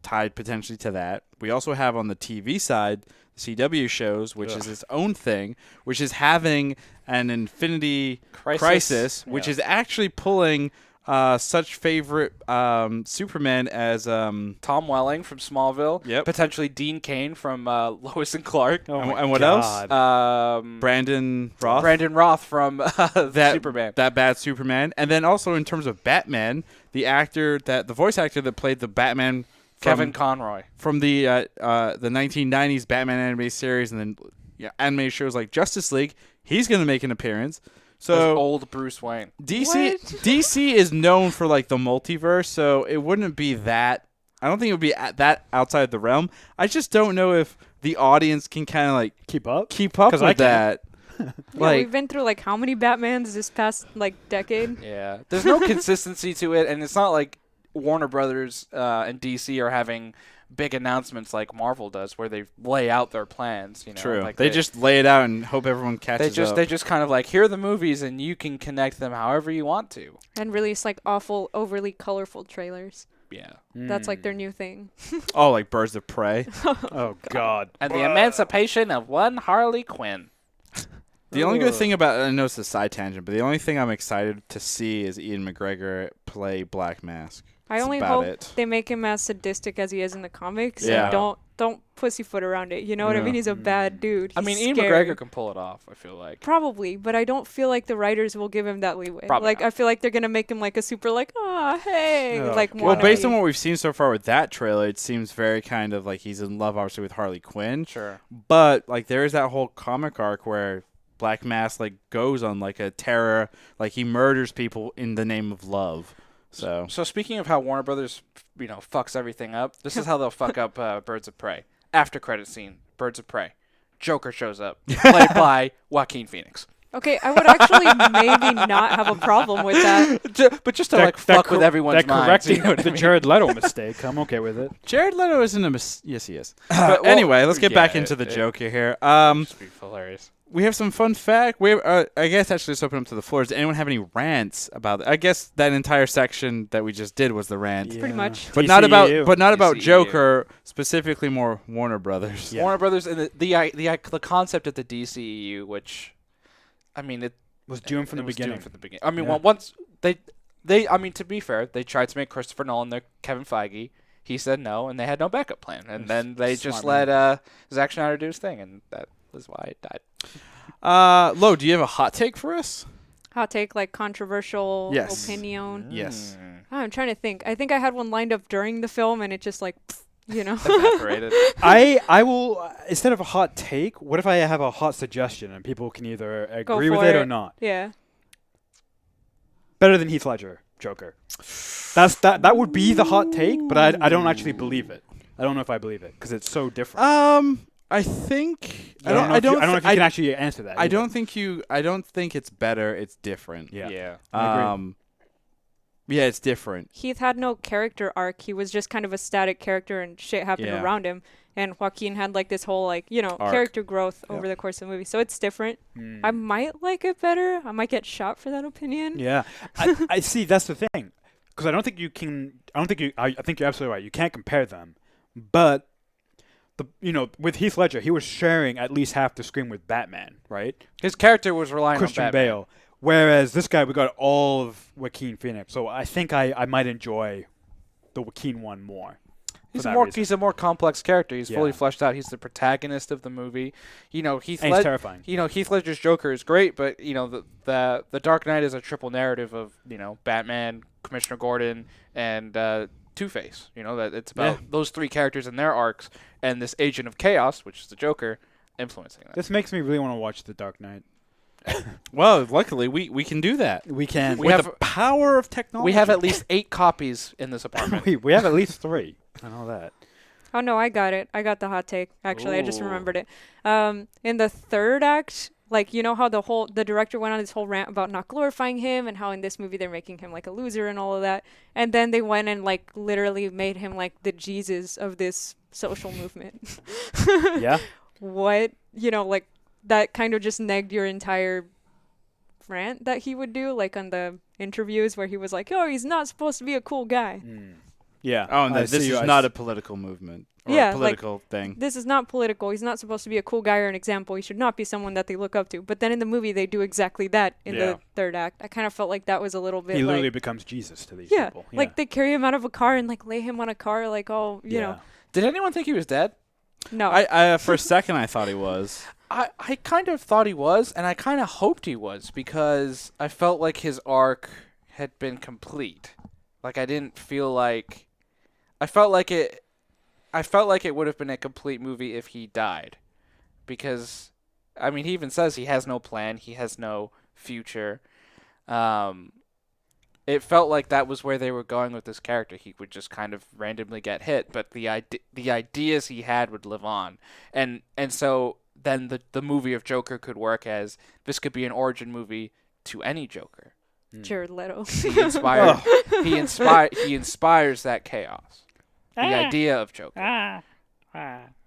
tied potentially to that. We also have on the TV side the CW shows, which is its own thing, which is having an Infinity Crisis which is actually pulling such favorite Superman as Tom Welling from Smallville. Yep. Potentially Dean Cain from Lois and Clark. and what else? Brandon Roth. Brandon Roth from Superman. That bad Superman. And then also in terms of Batman, the voice actor that played the Batman, Kevin Conroy from the 1990s Batman animated series, and then animated shows like Justice League, he's going to make an appearance. So old Bruce Wayne. DC is known for like the multiverse, so it wouldn't be that. I don't think it would be that outside the realm. I just don't know if the audience can kind of like keep up with that. We've been through like how many Batmans this past like decade? Yeah, there's no consistency to it, and it's not like Warner Brothers and DC are having big announcements like Marvel does, where they lay out their plans. True. Like they just lay it out and hope everyone catches up. They just kind of like, here are the movies, and you can connect them however you want to. And release like awful, overly colorful trailers. Yeah. That's like their new thing. Oh, like Birds of Prey. Oh God. And the emancipation of one Harley Quinn. The only good thing about, I know it's a side tangent, but the only thing I'm excited to see is Ian McGregor play Black Mask. I only hope they make him as sadistic as he is in the comics. Yeah. And don't pussyfoot around it. You know what I mean? He's a bad dude. He's Ian scary. McGregor can pull it off, I feel like. Probably, but I don't feel like the writers will give him that leeway. Probably like, not. I feel like they're going to make him like a super like, hey. Like, well, based on what we've seen so far with that trailer, it seems very kind of like he's in love, obviously, with Harley Quinn. Sure. But, like, there is that whole comic arc where Black Mask, like, goes on, like, a terror, like, he murders people in the name of love. So speaking of how Warner Brothers, fucks everything up, this is how they'll fuck up Birds of Prey. After credit scene, Birds of Prey. Joker shows up, played by Joaquin Phoenix. Okay, I would actually maybe not have a problem with that. But just to fuck with everyone's minds. Correcting the Jared Leto mistake, I'm okay with it. Jared Leto isn't a yes, he is. But anyway, let's get back into the Joker here. Just be hilarious. We have some fun fact. We have, I guess actually let's open up to the floor. Does anyone have any rants about it? I guess that entire section that we just did was the rant. Pretty much. But not about Joker, specifically more Warner Brothers. Yeah. Warner Brothers and the concept of the DCEU, which it was doomed from the beginning. I mean, once to be fair, they tried to make Christopher Nolan their Kevin Feige. He said no, and they had no backup plan. And then they just let Zack Snyder do his thing, and that was why it died. Lo, do you have a hot take for us? Hot take, like controversial opinion? Yes. I'm trying to think. I think I had one lined up during the film, and it just like, evaporated. I will, instead of a hot take, what if I have a hot suggestion and people can either agree with it or not? Yeah. Better than Heath Ledger, Joker. That would be the hot take, but I don't actually believe it. I don't know if I believe it because it's so different. I think I don't know if you can actually answer that. I don't think it's better. It's different. Yeah. Yeah, it's different. Heath had no character arc. He was just kind of a static character, and shit happened around him. And Joaquin had like this whole arc. Character growth over the course of the movie. So it's different. I might like it better. I might get shot for that opinion. Yeah, I see. That's the thing, because I think you're absolutely right. You can't compare them, but. With Heath Ledger, he was sharing at least half the screen with Batman, right? His character was relying Christian on Batman. Bale. Whereas this guy, we got all of Joaquin Phoenix. So I think I might enjoy the Joaquin one more. He's a more complex character. He's fully fleshed out. He's the protagonist of the movie. He's terrifying. Heath Ledger's Joker is great, but the Dark Knight is a triple narrative of Batman, Commissioner Gordon, and Two-Face. That it's about those three characters and their arcs, and this agent of chaos, which is the Joker, influencing that. This makes me really want to watch The Dark Knight. Well, luckily we can do that. We can. With the power of technology. We have at least 8 copies in this apartment. we have at least 3. I know that. Oh no, I got it. I got the hot take. Actually, I just remembered it. In the third act, like how the director went on this whole rant about not glorifying him and how in this movie they're making him like a loser and all of that, and then they went and like literally made him like the Jesus of this social movement. Yeah. What like that kind of just negged your entire rant that he would do, like on the interviews where he was like, "Oh, he's not supposed to be a cool guy." Yeah. Oh, and this is not a political movement or a political thing. This is not political. He's not supposed to be a cool guy or an example. He should not be someone that they look up to. But then in the movie, they do exactly that in the third act. I kind of felt like that was a little bit. He literally becomes Jesus to these people. Yeah. Like they carry him out of a car and like lay him on a car, like you know. Did anyone think he was dead? No. I for a second I thought he was. I kind of thought he was, and I kind of hoped he was, because I felt like his arc had been complete. Like I didn't feel like I felt like it would have been a complete movie if he died. Because I mean, he even says he has no plan, he has no future. It felt like that was where they were going with this character. He would just kind of randomly get hit, but the ideas he had would live on. And so then the movie of Joker could work as this could be an origin movie to any Joker. Jared Leto. He inspires that chaos. The idea of Joker.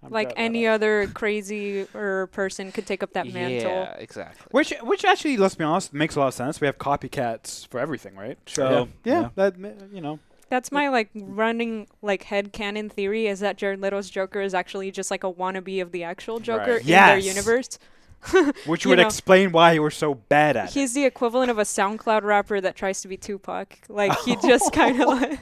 Like any other crazy person could take up that mantle. Yeah, exactly. Which actually, let's be honest, makes a lot of sense. We have copycats for everything, right? So that That's my like running like headcanon theory, is that Jared Leto's Joker is actually just like a wannabe of the actual Joker in their universe. Which would explain why he was so bad at it. He's the equivalent of a SoundCloud rapper that tries to be Tupac. Like, he just kind of like...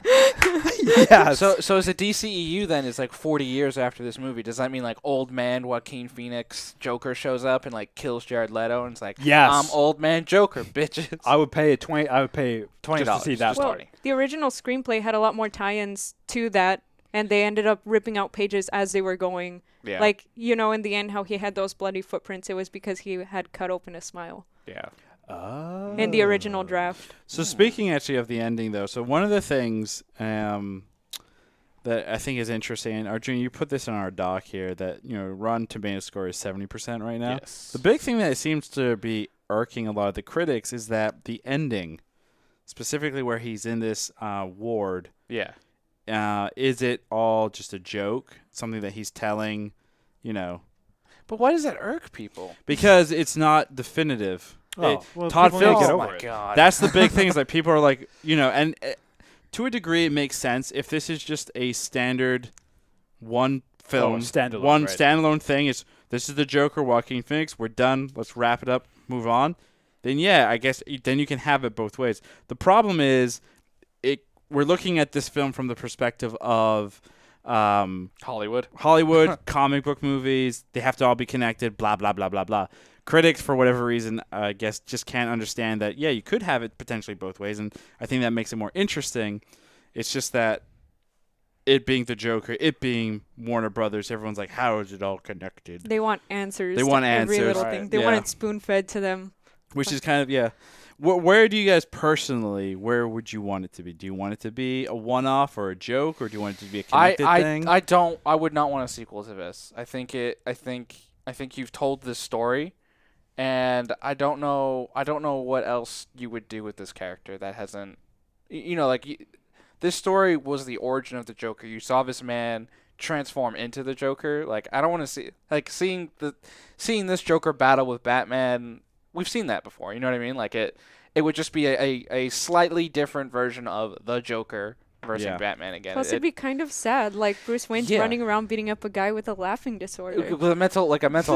Yeah. So as a DCEU then is like 40 years after this movie, does that mean like old man Joaquin Phoenix Joker shows up and like kills Jared Leto and it's like, I'm old man Joker, bitches? I would pay $20 to see that. Well, the original screenplay had a lot more tie-ins to that, and they ended up ripping out pages as they were going. Yeah. Like, you know, in the end, how he had those bloody footprints, it was because he had cut open a smile. Yeah. In the original draft. So speaking actually of the ending, though, so one of the things that I think is interesting, and Arjuna, you put this in our doc here, that, you know, Rotten Tomato score is 70% right now. Yes. The big thing that seems to be irking a lot of the critics is that the ending, specifically where he's in this ward. Yeah. Is it all just a joke? Something that he's telling, you know? But why does that irk people? Because it's not definitive. Todd Phillips. Get oh over my it. God. That's the big thing. Is like people are like, you know, and to a degree it makes sense if this is just a standard one film, standalone thing. Is this is the Joker, Joaquin Phoenix? We're done. Let's wrap it up. Move on. Then I guess then you can have it both ways. The problem is we're looking at this film from the perspective of Hollywood, comic book movies. They have to all be connected, blah, blah, blah, blah, blah. Critics, for whatever reason, I guess, just can't understand that, you could have it potentially both ways, and I think that makes it more interesting. It's just that it being the Joker, it being Warner Brothers, everyone's like, how is it all connected? They want answers. Every little thing. They want it spoon-fed to them. Which is kind of, Where do you guys personally, where would you want it to be? Do you want it to be a one-off or a joke, or do you want it to be a connected thing? I would not want a sequel to this. I think you've told this story, and I don't know what else you would do with this character that hasn't, this story was the origin of the Joker. You saw this man transform into the Joker. Like, I don't want to see, like, seeing this Joker battle with Batman. We've seen that before, you know what I mean? Like, it would just be a slightly different version of the Joker versus Batman again. Plus, it'd be kind of sad. Like, Bruce Wayne's running around beating up a guy with a laughing disorder. With a mental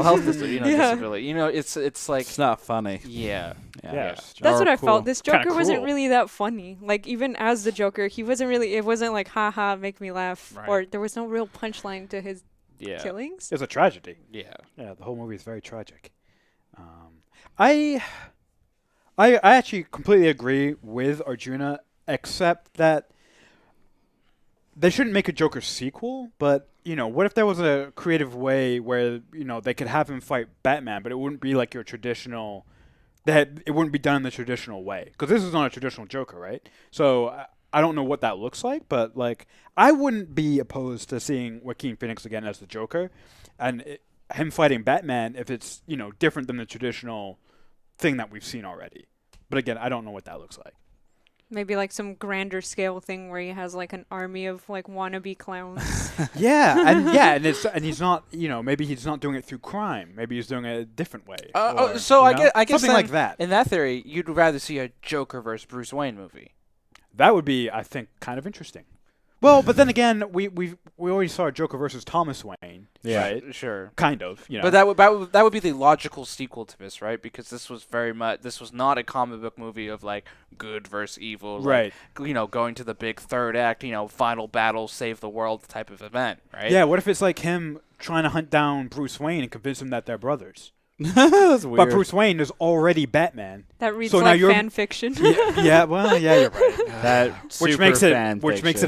health disability. It's like... It's not funny. Yeah. That's what I felt. This Joker wasn't really that funny. Like, even as the Joker, it wasn't like, haha, make me laugh. Right. Or there was no real punchline to his killings. It's a tragedy. Yeah. Yeah, the whole movie is very tragic. I actually completely agree with Arjuna, except that they shouldn't make a Joker sequel, but, what if there was a creative way where, they could have him fight Batman, but it wouldn't be like your traditional, it wouldn't be done in the traditional way, because this is not a traditional Joker, right? So I don't know what that looks like, but, like, I wouldn't be opposed to seeing Joaquin Phoenix again as the Joker, and him fighting Batman if it's, different than the traditional thing that we've seen already. But again, I don't know what that looks like. Maybe like some grander scale thing where he has like an army of like wannabe clowns. and he's not, maybe he's not doing it through crime. Maybe he's doing it a different way. I guess something like that. In that theory, you'd rather see a Joker versus Bruce Wayne movie. That would be, I think, kind of interesting. Well, but then again, we already saw Joker versus Thomas Wayne. Yeah. Right? Sure. Kind of. You know. But that would be the logical sequel to this, right? Because this was not a comic book movie of like good versus evil, right? Like, going to the big third act, final battle, save the world type of event, right? Yeah. What if it's like him trying to hunt down Bruce Wayne and convince him that they're brothers? That's weird. But Bruce Wayne is already Batman. That reads So now like you're- fan fiction. Yeah. Well, yeah, you're right. That Which makes it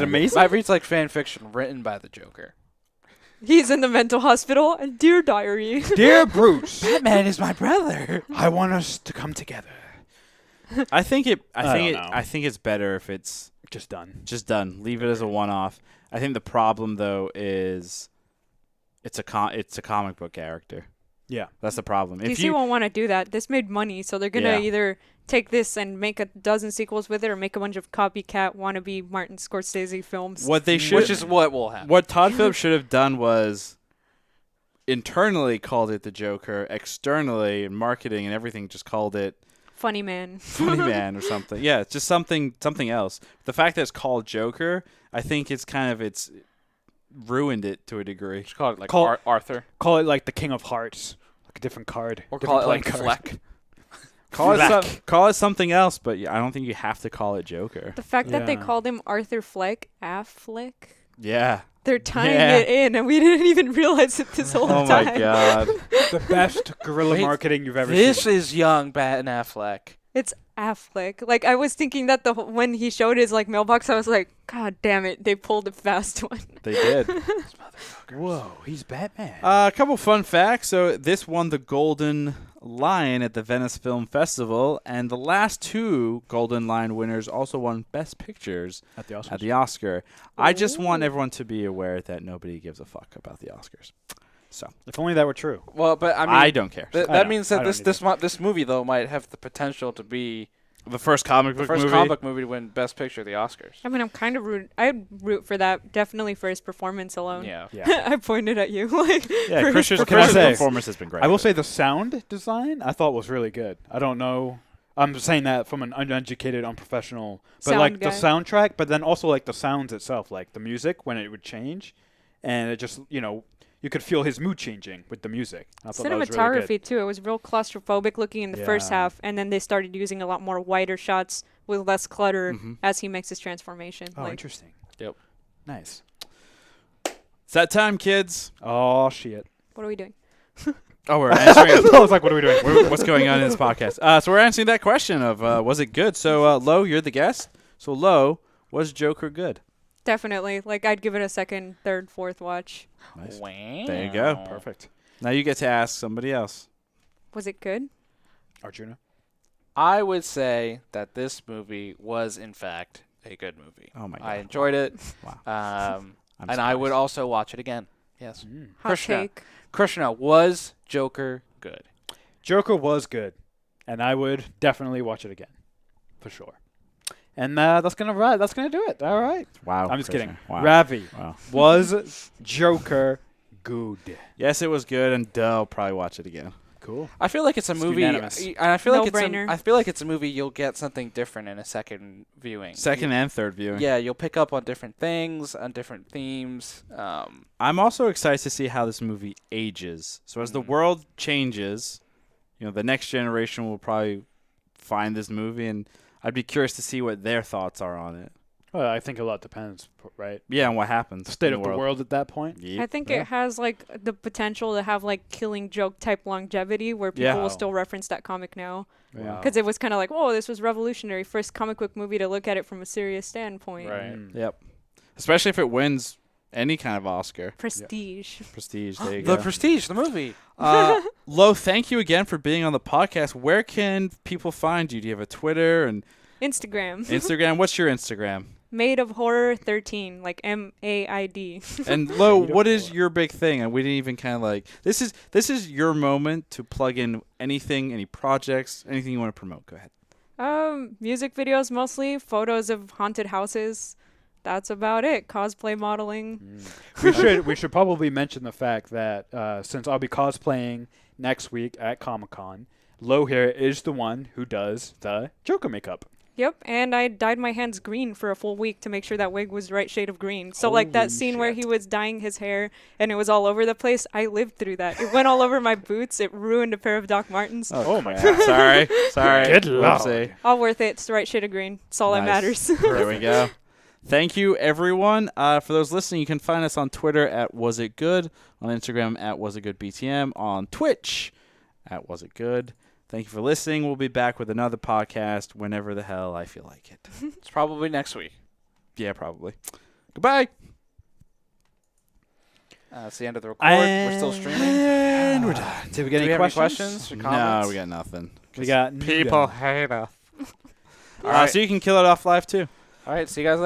amazing. That reads like fan fiction written by the Joker. He's in the mental hospital. And dear diary. Dear Bruce, Batman is my brother. I want us to come together. I think don't know. it's better if it's Just done. just done. Leave it as a one-off. I think the problem though is it's a comic book character. Yeah. That's the problem. If DC won't want to do that. This made money, so they're gonna Yeah. either take this and make a dozen sequels with it, or make a bunch of copycat wannabe Martin Scorsese films. what they should Which is what will happen. what Todd Phillips should have done was internally called it the Joker, externally in marketing and everything just called it Funny Man. Funny Man or something. Yeah, it's just something else. The fact that it's called Joker, I think it's ruined it to a degree. Just call it like Call- Arthur, Call it like the King of Hearts, like a different card, or different call it like playing Fleck. Call it something else, but I don't think you have to call it Joker. The fact that they Yeah. called him Arthur Fleck, Affleck, Yeah. they're tying Yeah. it in, and we didn't even realize it this whole Oh time. my god. The best guerrilla Wait, marketing you've ever This seen. is young Ben Affleck. It's Affleck. Like, I was thinking that when he showed his like mailbox, I was like, God damn it, they pulled a fast one. They did. Whoa, he's Batman. A couple fun facts. So this won the Golden Lion at the Venice Film Festival, and the last two Golden Lion winners also won Best Pictures At the Oscars. at the Oscar. I just want Ooh. everyone to be aware that nobody gives a fuck about the Oscars. So If only that were true. Well, but I mean, I don't care. I that don't- means I that don't this movie though might have the potential to be The first comic the book first movie. comic book movie to win Best Picture at the Oscars. I mean, I'd root for that, definitely for his performance alone. Yeah. Yeah. I pointed at you. Like, Yeah, for his Christian's What can I say? performance has been great. I will say the sound design I thought was really good. I don't know. I'm saying that from an uneducated, unprofessional, but Sound like guy. the soundtrack, but then also like the sounds itself, like the music when it would change, and it just you could feel his mood changing with the music. I thought that was really Cinematography good. too. It was real claustrophobic looking in the first Yeah. half, and then they started using a lot more wider shots with less clutter Mhm. as he makes his transformation. Oh, like, interesting. Yep. Nice. It's that time, kids. Oh shit. what are we doing? Oh, we're answering. I was like, what are we doing? What's going on in this podcast? So we're answering that question of was it good? So Lo, you're the guest. So Lo, was Joker good? Definitely. Like, I'd give it a second, third, fourth watch. Nice. Wow. There you go. Perfect. Now you get to ask somebody else. Was it good? Arjuna. I would say that this movie was in fact a good movie. Oh my god. I enjoyed it. Wow. I'm And I would surprised. also watch it again. Yes. Hot Krishna. take. Krishna, was Joker good? Joker was good, and I would definitely watch it again, for sure. And that's gonna do it. All right. Wow. I'm just Krishna. kidding. Wow. Ravi, Wow. was Joker good? Yes, it was good, and I'll probably watch it again. Cool. I feel like it's a It's movie, unanimous. and I feel like No-brainer. I feel like it's a movie you'll get something different in a second viewing. Second and third viewing. Yeah, you'll pick up on different things, on different themes. I'm also excited to see how this movie ages. So as the world changes, the next generation will probably find this movie, and I'd be curious to see what their thoughts are on it. Well, I think a lot depends, right? Yeah, and what happens. The state in of the world at that point. Yep. I think Yeah. it has like the potential to have like Killing Joke type longevity where people Yeah. will still reference that comic now. Yeah. Because it was kind of like, oh, this was revolutionary. First comic book movie to look at it from a serious standpoint. Right. Yep. Especially if it wins any kind of Oscar. Prestige. Prestige, there you The go. Prestige, the movie. Lo, thank you again for being on the podcast. Where can people find you? Do you have a Twitter and Instagram. Instagram? What's your Instagram? Made of Horror 13, like MAID. And Lo, Made of what is Horror. your big thing? And we didn't even kind of like this is your moment to plug in anything, any projects, anything you want to promote. Go ahead. Music videos mostly, photos of haunted houses. That's about it. Cosplay modeling. We should probably mention the fact that since I'll be cosplaying next week at Comic-Con, Lo here is the one who does the Joker makeup. Yep, and I dyed my hands green for a full week to make sure that wig was the right shade of green. So like that scene where he was dyeing his hair and it was all over the place, I lived through that. It went all over my boots. It ruined a pair of Doc Martens. Oh my God. Sorry. Good lord. All worth it. It's the right shade of green. It's all that matters. There we go. Thank you, everyone. For those listening, you can find us on Twitter at Was It Good, on Instagram at Was It Good BTM, on Twitch at Was It Good. Thank you for listening. We'll be back with another podcast whenever the hell I feel like it. It's probably next week. Yeah, probably. Goodbye. It's the end of the record. We're still streaming. And we're done. Did we get any questions or No, comments? we got nothing. We got People hate us. All right. So you can kill it off live, too. All right. See you guys later.